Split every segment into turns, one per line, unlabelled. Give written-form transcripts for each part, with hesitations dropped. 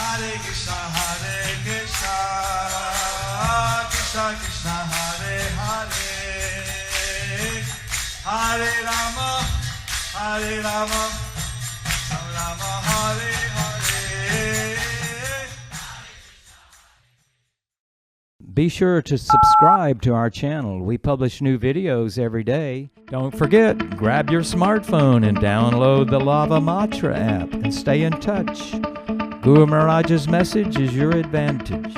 Hare Krishna, Krishna Krishna, Hare Hare, Hare Rama, Rama Rama, Hare Hare.
Be sure to subscribe to our channel. We publish new videos every day. Don't forget, grab your smartphone and download the Lava Matra app and stay in touch. Guru Maharaj's message is your advantage.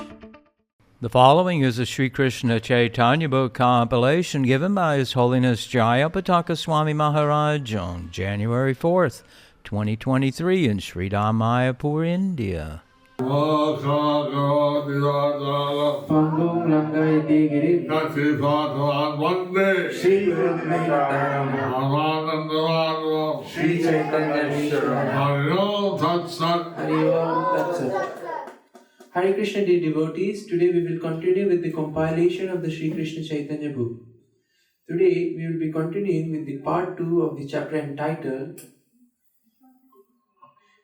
The following is a Sri Kṛṣṇa Caitanya book compilation given by His Holiness Jayapataka Swami Maharaj on January 4th, 2023 in Śrī Māyāpur, India.
Hare Krishna, dear devotees, today we will continue with the compilation of the Śrī Kṛṣṇa Caitanya book. Today we will be continuing with the part 2 of the chapter entitled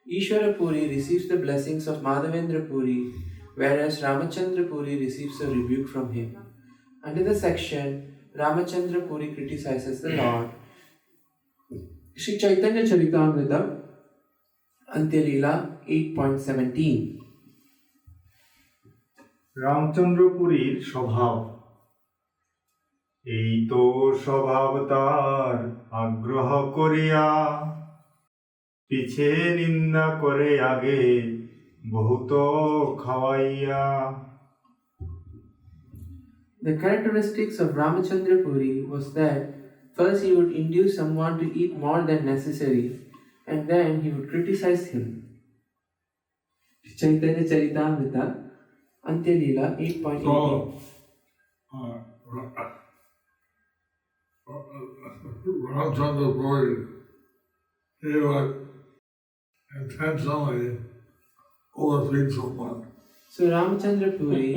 Īśvara Purī receives the blessings of Mādhavendra Purī, whereas Rāmacandra Purī receives a rebuke from him. Under the section, Rāmacandra Purī criticizes the Lord. Śrī Caitanya Charitamrita, Antya-lila 8.17.
Ramchandra পুরীর স্বভাব এই তো স্বভাব তার আগ্রহ করিয়া পিছে নিন্দা করে আগে বহুত খাওয়াইয়া
The characteristics of Rāmacandra Purī was that first he would induce someone to eat more than necessary and then he would criticize him. Chaitanya Charitamrita, Antya-lila 8.18.
Rāmacandra Purī, he would intentionally overfeed someone.
So Rāmacandra Purī,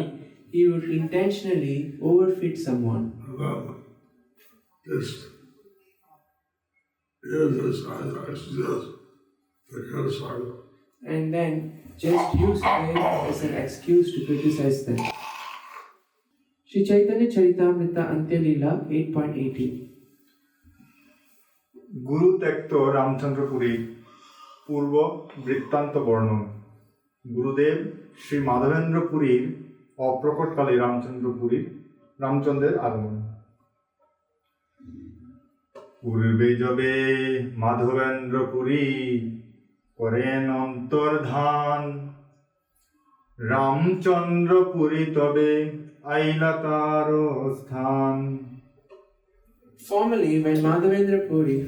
he would intentionally overfeed someone.
And then just use this to criticize him.
And then just use it as an excuse to criticize them. Śrī Caitanya Charitamrita, Antya-lila 8.18.
গুরু ত্যক্ত রামচন্দ্র পুরীর পূর্ব বৃত্তান্ত বর্ণন গুরুদেব শ্রী মাধবেন্দ্র পুরীর অপ্রকটকালে রামচন্দ্রের আগমন পূর্বে যবে মাধবেন্দ্র পুরী করেন অন্তর্ধান রামচন্দ্র পুরী তবে আইলা তার স্থান
Formerly, when Mādhavendra Purī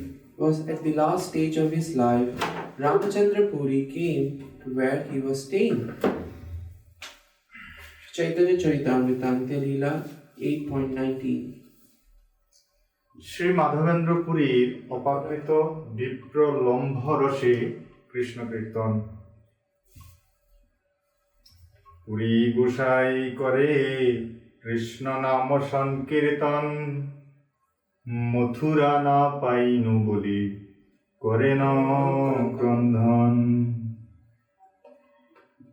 was at the last stage of his life, Rāmacandra Purī came to where he was staying. Chaitanya Charitamrita, Antya-lila 8.19.
Shri Madhavendra পুরীর অপাকৃত বিপ্রলম্ভ রসে কৃষ্ণ কীর্তন পুরী গোসাই করে কৃষ্ণ নাম সংকীর্তন মথুরা না পাইনু বলি করেন ক্রন্দন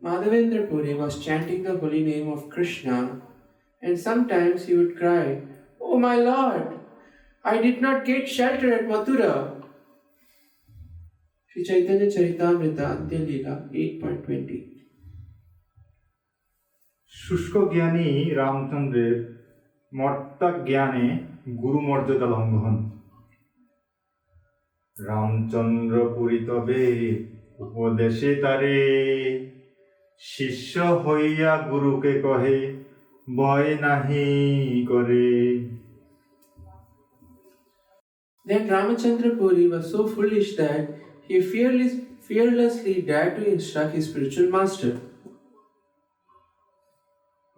Mādhavendra Purī was chanting the holy name of Kṛṣṇa, and sometimes he would cry, "Oh my Lord, I did not get shelter at Mathura." Śrī Caitanya Charitamrita, Antya-lila 8.20.
শুষ্ক জ্ঞানী রামচন্দ্রের মর্তা জ্ঞানে গুরু মর্যাদা লঙ্ঘন রামচন্দ্র পুরী তবে উপদেশে তারে শিষ্য হইয়া গুরুকে কহে ভয় নাহি করে
Then Rāmacandra Purī was so foolish that he fearlessly dared to instruct his spiritual master.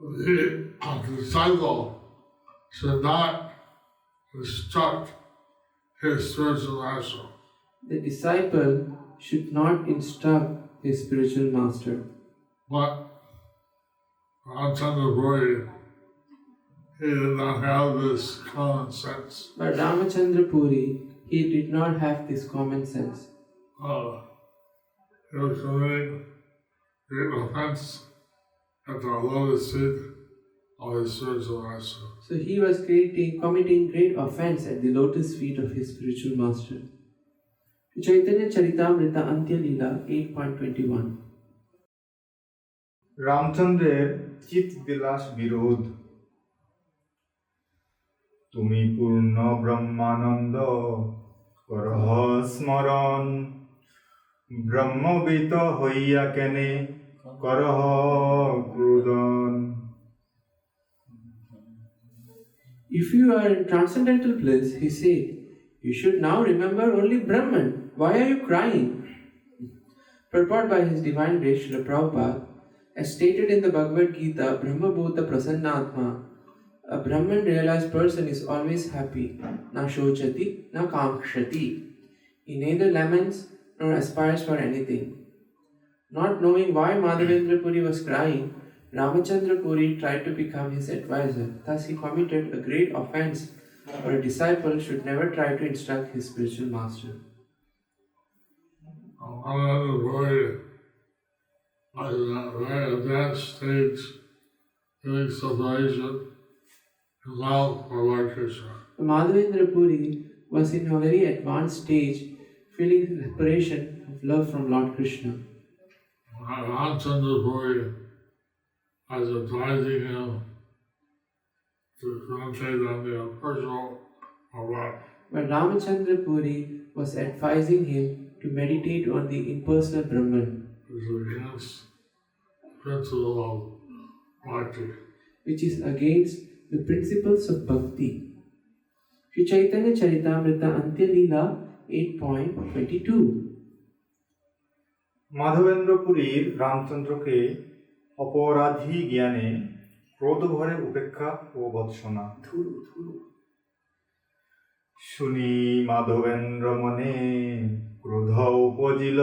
The disciple should not instruct his spiritual master.
The disciple should not instruct his spiritual master.
But Rāmacandra Purī, he did not have this common sense.
But Rāmacandra Purī, he did not have this common sense.
He was committing great offense at the lotus feet of his spiritual master.
So he was committing great offense at the lotus feet of his spiritual master. Caitanya Charitamrita Antya Leela 8.21.
রামচন্দ্রের চিত বিলাস বিরোধ তুমি পূর্ণ ব্রহ্মানন্দ করহ স্মরণ ব্রহ্মবিত হইয়া কেনে করহ ক্রোধন
If you are in transcendental bliss, he said, you should now remember only Brahman. Why are you crying? Purport by His Divine Grace Śrīla Prabhupada, as stated in the Bhagavad Gita, Brahma Bhuta Prasannatma, a Brahman realized person is always happy, na shochati, na kamkshati. He neither laments nor aspires for anything. Not knowing why Mādhavendra Purī was crying, Rāmacandra Purī tried to become his advisor. Thus he committed a great offense, for a disciple should never try to instruct his spiritual master.
Another Purī was in a very advanced stage feeling separation and love for Lord Krishna.
Mādhavendra Purī was in a very advanced stage, feeling separation of love from Lord Krishna.
Rāmacandra Purī was advising him to concentrate on the impersonal Bhagavan.
But Rāmacandra Purī was advising him to meditate on the impersonal Brahman,
Is against the principle of bhakti.
which is against the principles of bhakti. Śrī Caitanya Charitamrita Antya Leela 8.22.
Madhavendra পুরীর রামচন্দ্রকে অপরাধী জ্ঞানে ক্রোধভরে উপেক্ষা ও ভৎসনা শুনি মাধবেন্দ্র মনে ক্রোধ উপজিল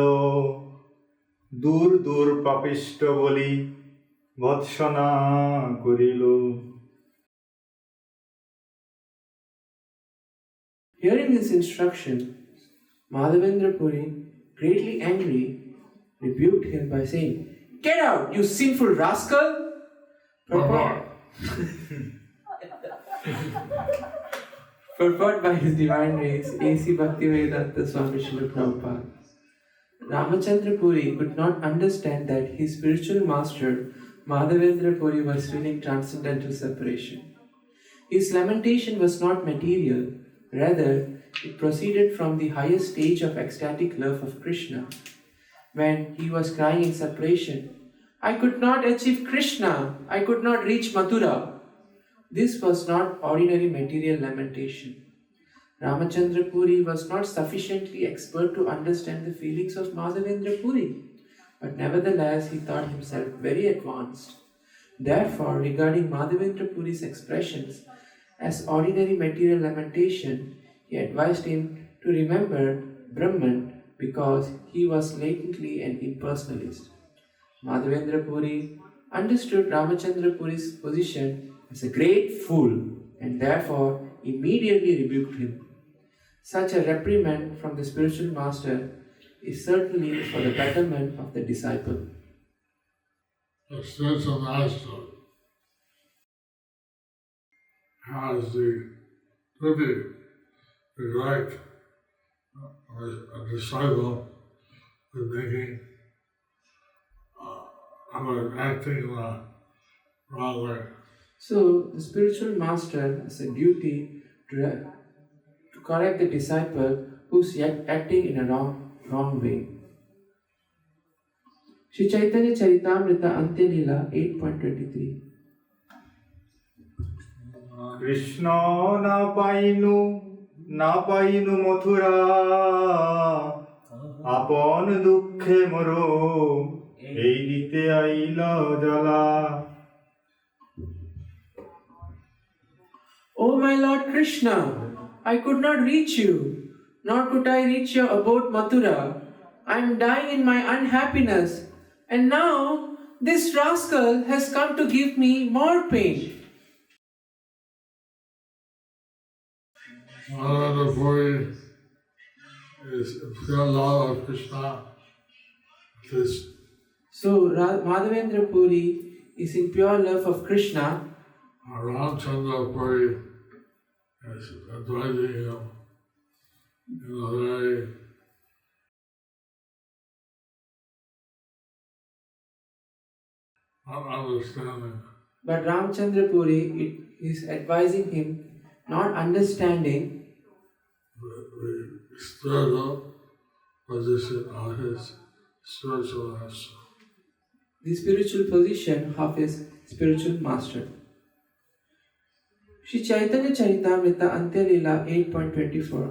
দূর দূর পাপিষ্ট বলি ভৎসনা করিল
Hearing this instruction, Mādhavendra Purī, greatly angry, rebuked him by saying, "Get out, you sinful rascal!" Purport by His Divine Grace, A.C. Bhaktivedanta Swami Śrīla Prabhupada. Rāmacandra Purī could not understand that his spiritual master, Mādhavendra Purī, was feeling transcendental separation. His lamentation was not material, rather, it proceeded from the highest stage of ecstatic love of Kṛṣṇa. When he was crying in separation, "I could not achieve Kṛṣṇa, I could not reach Mathura." This was not ordinary material lamentation. Rāmacandra Purī was not sufficiently expert to understand the feelings of Mādhavendra Purī, but nevertheless he thought himself very advanced. Therefore, regarding Mādhavendra Purī's expressions as ordinary material lamentation, he advised him to remember Brahman because he was latently an impersonalist. Mādhavendra Purī understood Rāmacandra Purī's position as a great fool and therefore immediately rebuked him. Such a reprimand from the spiritual master is certainly for the betterment of the disciple.
The spiritual master has the duty to correct a disciple in making acting in a wrong way.
So, the spiritual master has a duty to correct the disciple who's yet acting in a wrong way. Śrī Caitanya Charitamrita Antya Leela 8.23.
Krishna না পাইনু মথুরা আপন দুঃখে মরো এই দিতে আইল জ্বালা
"O my Lord Krishna, I could not reach you, nor could I reach your abode Mathura. I am dying in my unhappiness, and now this rascal has come to give me more pain."
Mādhavendra Purī is pure love of Krishna. His
So Mādhavendra Purī is in pure love of Krishna.
Rāmacandra Purī is advising him in a very understanding.
But Rāmacandra Purī is advising him, not understanding
The spiritual position of his spiritual master.
the spiritual position of his spiritual master. Śrī Caitanya Charitamrita Antyalila 8.24.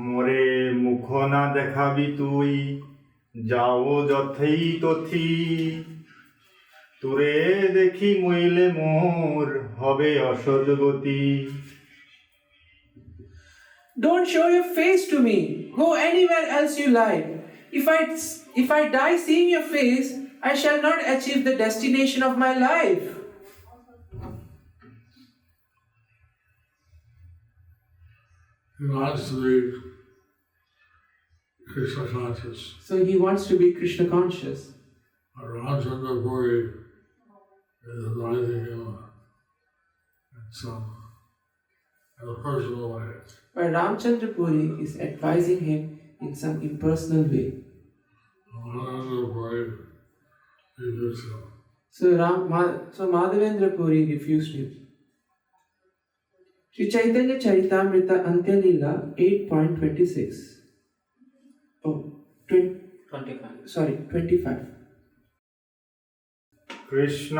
মোরে মুখ না দেখাবি তুই যাও যথেই তথি তোরে দেখি মইলে মোর হবে অসদ্গতি
Don't show your face to me. Go anywhere else you like. If I die seeing your face, I shall not achieve the destination of my life.
He wants to be Krishna conscious.
So he wants to be Krishna conscious.
Rāmacandra Purī is advising him in a personal way.
But Rāmacandra Purī is advising him in some impersonal way.
Mādhavendra Purī refused him.
So Mādhavendra Purī refused him. Śrī Caitanya Charitamrita Antyalila 8.26. Oh, 25.
Krishna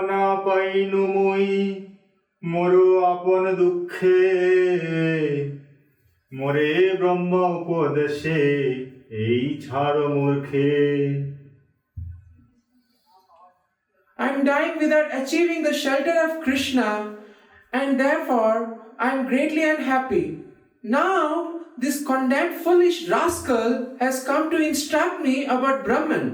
না পাইনু মুই মোর আপন দুঃখে মোরে ব্রহ্ম উপদেশে এই ছাড় মূর্খে
I am dying without achieving the shelter of Krishna, and therefore I am greatly unhappy. Now, this condemned foolish rascal has come to instruct me about Brahman.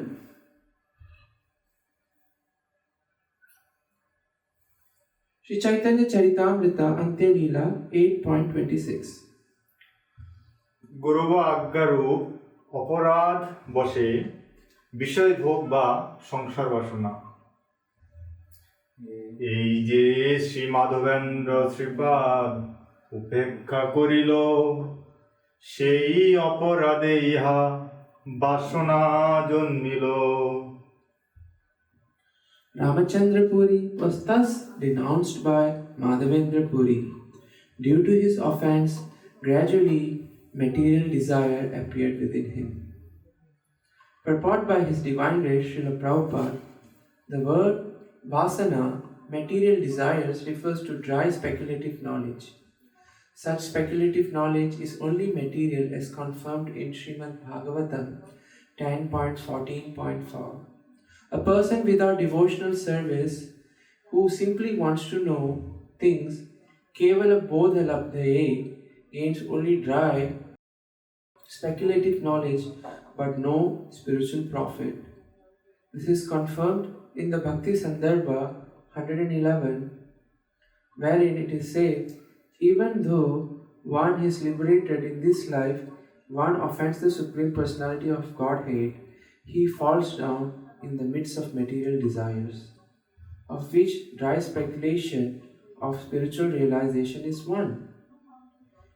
Śrī Caitanya Charitamrita Antyalila 8.26.
গৌরব আজ্ঞারূপ অপরাধ বসে বিষয় ভোগ বা সংসার বাসনা এই যে শ্রী মাধবেন্দ্র শ্রীপাদ উপেক্ষা করিল সেই অপরাধে ইহা বাসনা জন্মিল
Rāmacandra Purī was thus denounced by Mādhavendra Purī. Due to his offense, gradually material desire appeared within him. Purport by His Divine Grace Srila Prabhupada, the word vasana, material desires, refers to dry speculative knowledge. Such speculative knowledge is only material as confirmed in Srimad Bhagavatam 10.14.4. A person without devotional service who simply wants to know things, kevala bodha labdhaye, gains only dry speculative knowledge but no spiritual profit. This is confirmed in the Bhakti Sandarbha 111, wherein it is said, even though one is liberated in this life, one offends the Supreme Personality of Godhead, he falls down in the midst of material desires, of which dry speculation of spiritual realization is one.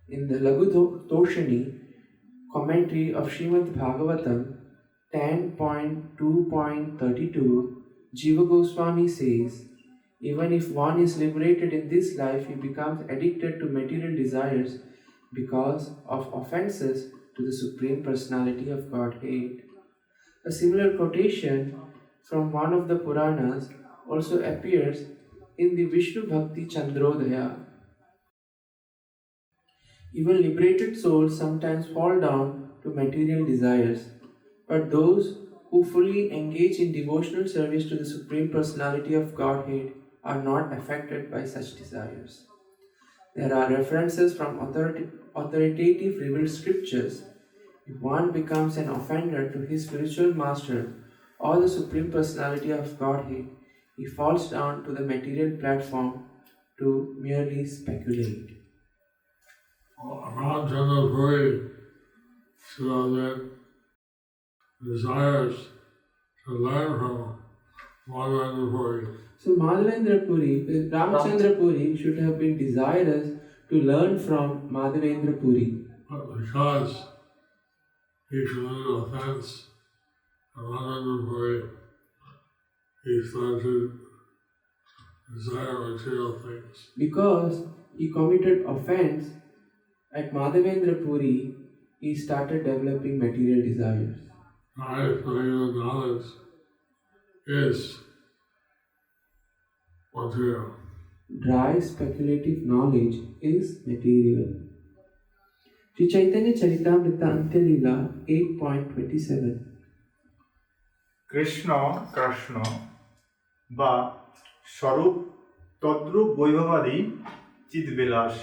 In the Laghu Toshani commentary of Srimad Bhagavatam 10.2.32, Jiva Goswami says, even if one is liberated in this life, he becomes addicted to material desires because of offenses to the Supreme Personality of Godhead. A similar quotation from one of the Puranas also appears in the Vishnu Bhakti Chandrodaya. Even liberated souls sometimes fall down to material desires, but those who fully engage in devotional service to the Supreme Personality of Godhead are not affected by such desires. There are references from authoritative revealed scriptures. If one becomes an offender to his spiritual master or the Supreme Personality of Godhead, he falls down to the material platform to merely speculate.
Rāmacandra Purī saw that desires to learn from Mādhavendra Purī.
So Mādhavendra Purī, Rāmacandra Purī should have been desirous to learn from Mādhavendra Purī.
But because he committed offense to Mādhavendra Purī, he started to desire material things.
Because he committed offense at Mādhavendra Purī, he started developing material desires.
Right, so your knowledge is material.
Dry speculative knowledge is material. Śrī Caitanya Charitamrita Antya Leela 8.27
Krishna Krishna বা স্বরূপ তদ্রূপ বৈভবাদী চিৎবিলাস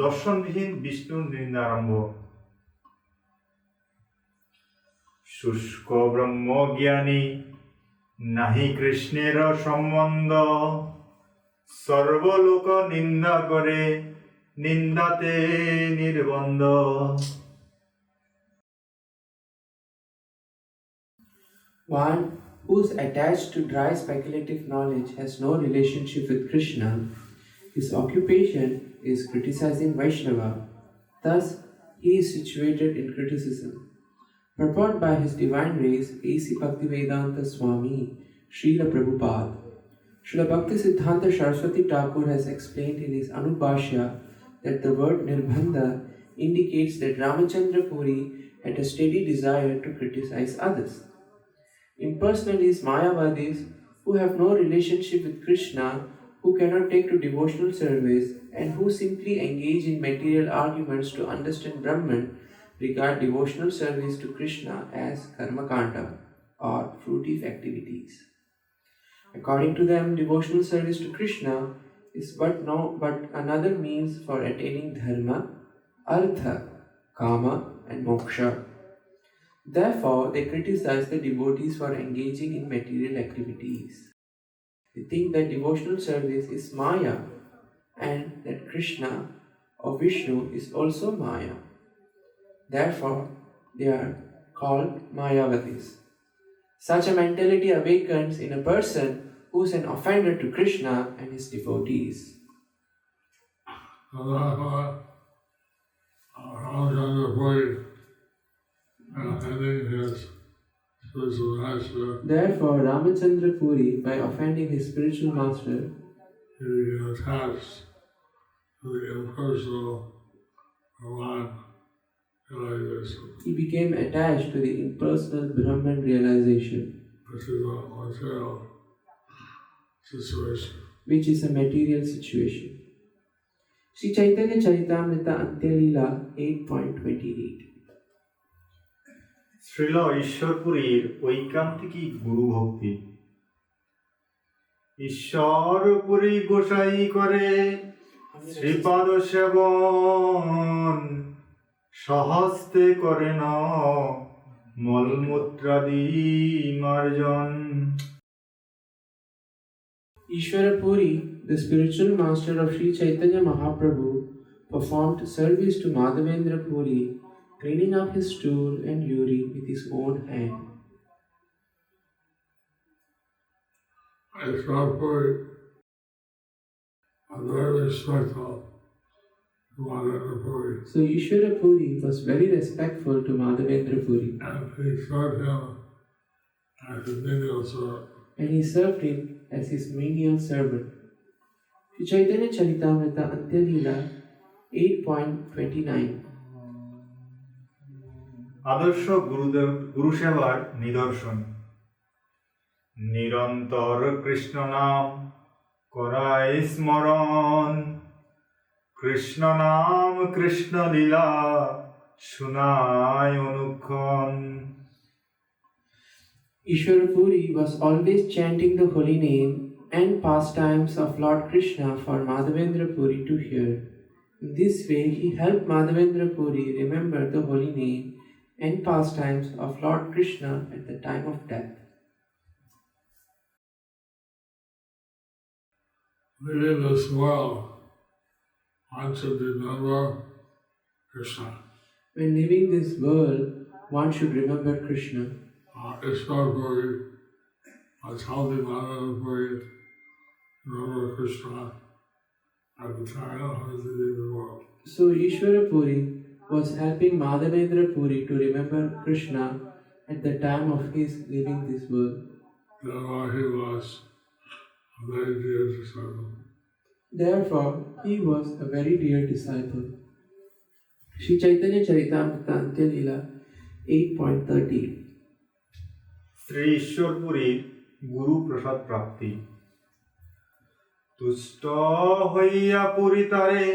দর্শনবিহীন বিষ্ণুর নিন্দারম্ভ শুষ্ক ব্রহ্মজ্ঞানী নাহি কৃষ্ণের সম্বন্ধ সর্বলোক নিন্দা করে নিন্দাতে নির্বন্ধ
One who is attached to dry speculative knowledge has no relationship with Krishna. His occupation is criticizing Vaishnava. Thus, he is situated in criticism. Purport by His Divine Grace, A.C. Bhaktivedanta Swami, Srila Prabhupada. Srila Bhakti Siddhanta Saraswati Thakur has explained in his Anubhashya that the word Nirbandha indicates that Rāmacandra Purī had a steady desire to criticize others. Impersonalists, Mayavadis, who have no relationship with Krishna, who cannot take to devotional service, and who simply engage in material arguments to understand Brahman, regard devotional service to Krishna as karmakanda or fruitive activities. According to them, devotional service to Krishna is but another means for attaining dharma, artha, kama, and moksha. Therefore, they criticize the devotees for engaging in material activities. They think that devotional service is Maya and that Krishna or Vishnu is also Maya. Therefore, they are called Mayavadis. Such a mentality awakens in a person who is an offender to Krishna and his devotees.
Rāmacandra Purī, offending his spiritual master,
Therefore, Rāmacandra Purī, by offending his spiritual master,
he attached to the impersonal Brahman realization,
he became attached to the impersonal Brahman realization,
which is a material situation.
which is a material situation. Śrī Caitanya Charitamrita Antya Leela 8.28
Srila ঈশ্বরপুরীর ঐকান্তিকী গুরু ভক্তি ঈশ্বরপুরী গোসাই করে শ্রীপাদ সেবন সহস্তে করে ন মলমূত্রাদি মার্জন
Īśvara Purī, the spiritual master of Śrī Caitanya Mahaprabhu, performed service to Mādhavendra Purī, cleaning up his stool and urine with his own hand.
Īśvara Purī was very respectful to Mādhavendra Purī,
So Īśvara Purī was very respectful to Mādhavendra Purī,
and he served him as a menial servant.
and he served him as his menial servant. Śrī Caitanya Charitamrita Antya Leela 8.29
আদর্শ গুরু সেবার নিদর্শন নিরন্তর কৃষ্ণ নাম করায় স্মরণ কৃষ্ণ নাম কৃষ্ণ লীলা শুনায় অনুক্ষণ
Īśvara Purī was always chanting the holy name and pastimes of Lord Krishna for Mādhavendra Purī to hear. In this way, he helped Mādhavendra Purī remember the holy name and pastimes of Lord Krishna at the time of death.
Leaving this world, one should remember Krishna.
When leaving this world, one should remember Krishna.
Īśvara Purī was helping Mādhavendra Purī remember Kṛṣṇa at the time of his leaving the world.
So Īśvara Purī was helping Mādhavendra Purī to remember Krishna at the time of his leaving this world.
Therefore, he was a very dear disciple.
Therefore, he was a very dear disciple. Śrī Caitanya Charitamrita Antya Leela 8.30.
Shri ঈশ্বর পুরীর গুরু প্রসাদ প্রাপ্তি। তুষ্ট হইয়া পুরী তারে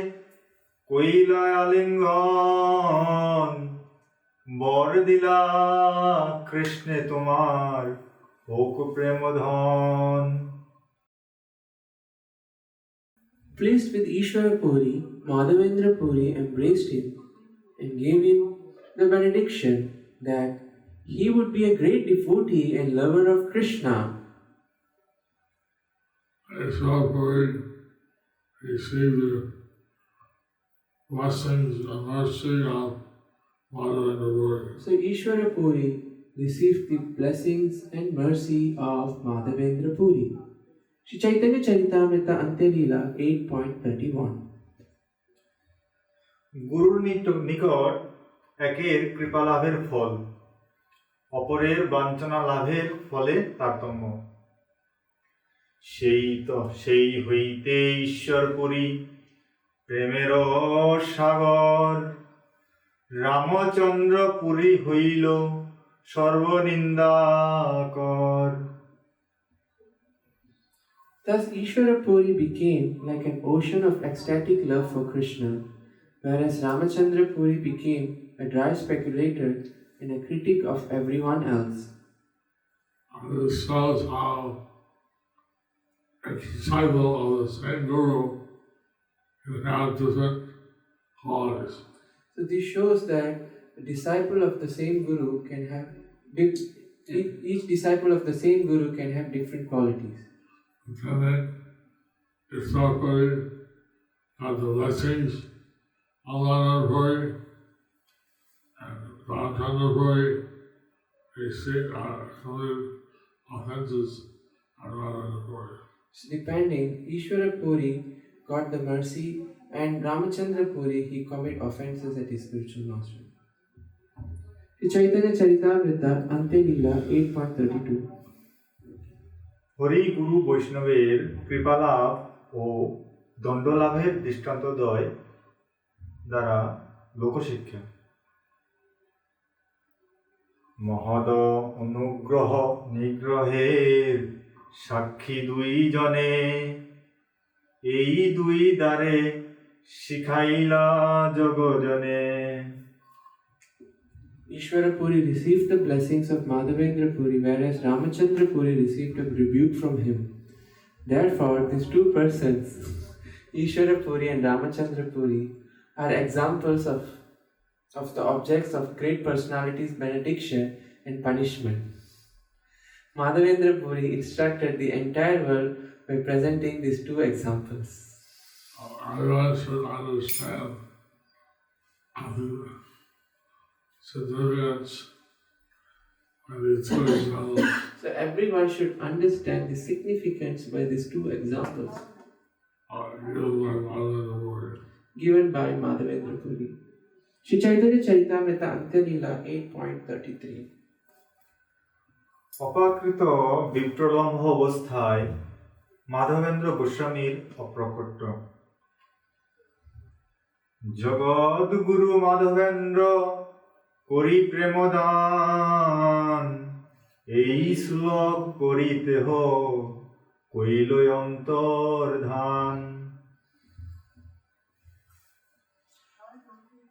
কইলা আলিঙ্গন, বর দিলা কৃষ্ণে তোমার হোক প্রেমধন।
Pleased with Īśvara Purī, Mādhavendra Purī embraced him and gave him the benediction that he would be a great devotee and lover of Krishna.
Īśvara Purī received the blessings and mercy of Mādhavendra Purī.
So Īśvara Purī received the blessings and mercy of Mādhavendra Purī. Śrī Caitanya Charitamrita Antya Leela 8.31.
গুরুর নিকট একের কৃপা লাভের ফল, অপরের বাঞ্ছনা লাভের ফলে তারতম্য। সেই হইতে ঈশ্বর পুরী প্রেমের সাগর, রামচন্দ্র পুরী হইল সর্বনিন্দাকর।
Thus Īśvara Purī became like an ocean of ecstatic love for Krishna, whereas Rāmacandra Purī became a dry speculator and a critic of everyone else.
And this shows how a disciple of the same Guru can have different qualities.
So this shows that a disciple of the same Guru can have each disciple of the same Guru can have different qualities.
Depending if somebody had the blessings of Mādhavendra Purī and Rāmacandra Purī, they committed offenses on Mādhavendra Purī.
So depending, Īśvara Purī got the mercy and Rāmacandra Purī he committed offences at his spiritual master. Śrī Caitanya Charitamrita Antya Leela 8.32.
Hari গুরু বৈষ্ণবের কৃপালাভ ও দণ্ডলাভের দৃষ্টান্তদ্বয় দ্বারা লোকশিক্ষা। মহদ অনুগ্রহ নিগ্রহের সাক্ষী দুই জনে, এই দুই দ্বারে শিখাইলা জগজনে।
Īśvara Purī received the blessings of Mādhavendra Purī, whereas Rāmacandra Purī received a rebuke from him. Therefore, these two persons, Īśvara Purī and Rāmacandra Purī, are examples of the objects of great personalities' benediction and punishment. Mādhavendra Purī instructed the entire world by presenting these two examples.
Everyone should understand significance of these two examples.
So everyone should understand the significance by these two examples given by Mādhavendra Purī. Śrī Caitanya Charitamrita Antya Leela 8.33.
অপাকৃত বিপ্রলম্ভ অবস্থায় মাধবেন্দ্র গোস্বামীর অপ্রকট। জগদ্গুরু মাধবেন্দ্র করি প্রেমদান, এই শ্লোক করিতে হো কইল অন্তর্ধান।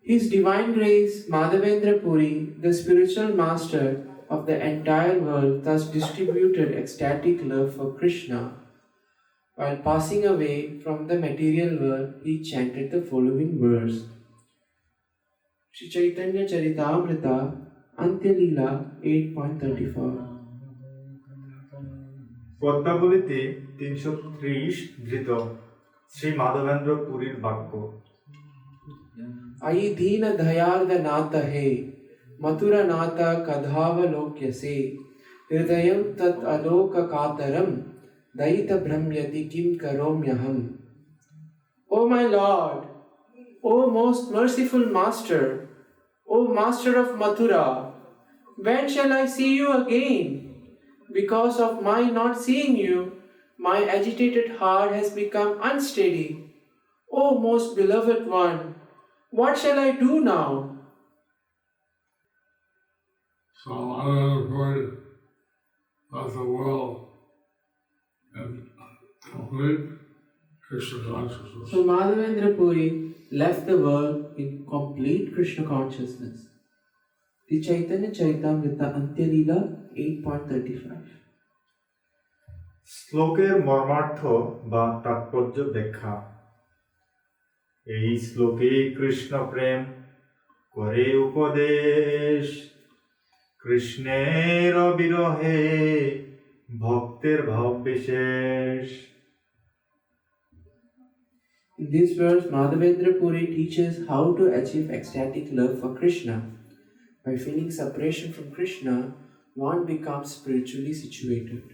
His Divine Grace Mādhavendra Purī, the spiritual master of the entire world, thus distributed ecstatic love for Krishna. While passing away from the material world, he chanted the following verse. Śrī Caitanya Charitamrita Antya Leela 8.34.
পদ্মাবলীতে 330 ধৃত শ্রী মাধবেন্দ্র পুরীর বাক্য।
Ai Dīna Dayarda Nata He, Mathura Nata Kadhava Lokyase Hridayam Tat Aloka Kataram Daita Brahmyati Kim Karomyaham. O my Lord, O most merciful Master, O Master of Mathura, when shall I see you again? Because of my not seeing you, my agitated heart has become unsteady. O most beloved one, what shall I do now?
So Mādhavendra Purī left the world in complete Krishna consciousness.
So Mādhavendra Purī left the world in complete Krishna consciousness. The Caitanya Charitamrita Antya Leela 8.35.
শ্লোকের মর্মার্থ বা তাৎপর্য ব্যাখ্যা। এই শ্লোকে কৃষ্ণ প্রেম করে উপদেশ, কৃষ্ণের বিরহে ভক্তের ভাব বিশেষ।
In this verse, Mādhavendra Purī teaches how to achieve ecstatic love for Krishna. By feeling separation from Krishna, one becomes spiritually situated.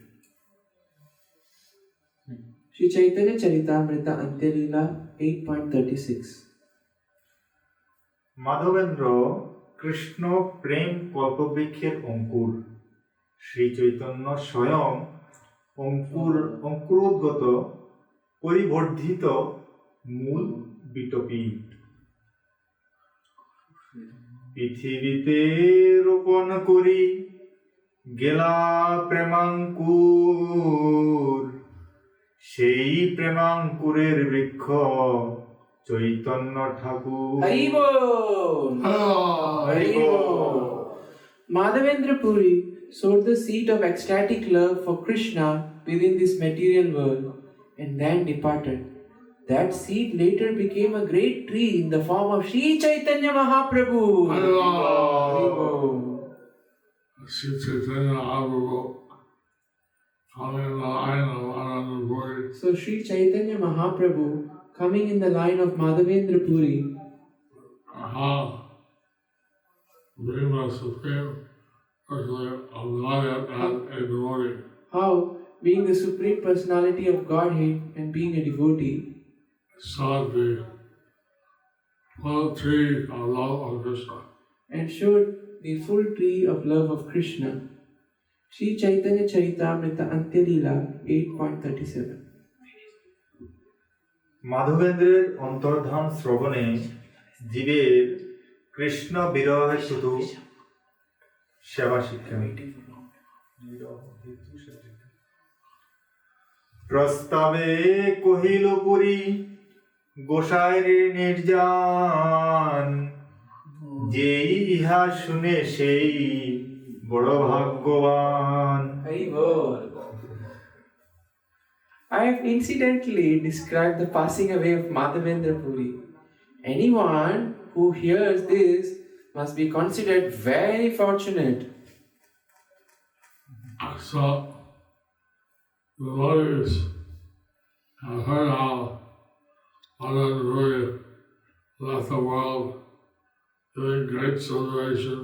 Śrī Caitanya Charitamrita Antya Leela 8.36.
Madhavendra Krishna প্রেম কল্পবৃক্ষের অঙ্কুর, শ্রী চৈতন্য স্বয়ং অঙ্কুরোদ্গত পরিবর্ধিত মূল বিটপীঠ। পৃথিবীতে রোপণ করি গেলা প্রেমাঙ্কুর, সেই প্রেমাঙ্কুরের বৃক্ষ চৈতন্য ঠাকুর।
Hari Bol! Hari Bol! Mādhavendra Purī sowed the seed of ecstatic love for Krishna within this material world and then departed. That seed later became a great tree in the form of Śrī Caitanya Mahaprabhu. Hari Bol!
Śrī Caitanya Mahaprabhu coming in the line of Mādhavendra Purī.
So Śrī Caitanya Mahaprabhu coming in the line of Mādhavendra Purī,
being the Supreme Personality of Godhead and a devotee.
how being the Supreme Personality of Godhead and being a devotee,
Sought the full tree of love of Krishna.
and showed the full tree of love of Krishna. Śrī Caitanya Charitamrita Antya Leela 8.37.
মাধবেন্দ্রের অন্তর্ধান শ্রবণে জীবের কৃষ্ণ বিরহে শুধু সেবা শিক্ষা। প্রস্তাবে কহিল পুরী গোসাইর নির্যান, যেই ইহা শুনে সেই বড় ভাগ্যবান।
Hari Bol! I have incidentally described the passing away of Mādhavendra Purī. Anyone who hears this must be considered very fortunate.
So the devotees have heard how Mādhavendra Purī left the world doing great celebration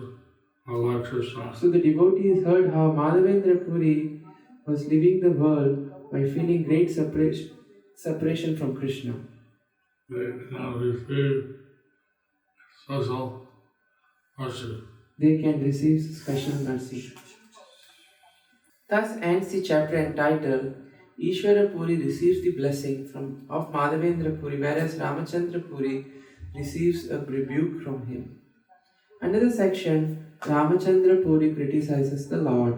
of Lord Krishna.
So the devotees heard how Mādhavendra Purī was leaving the world by feeling great separation from Krishna.
They can receive special mercy.
They can receive special mercy. Thus ends the chapter entitled Īśvara Purī receives the blessing of Mādhavendra Purī, whereas Rāmacandra Purī receives a rebuke from him. Under the section, Rāmacandra Purī criticizes the Lord.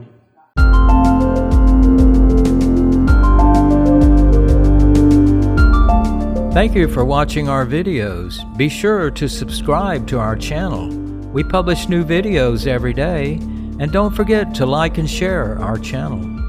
Thank you for watching our videos. Be sure to subscribe to our channel. We publish new videos every day, and don't forget to like and share our channel.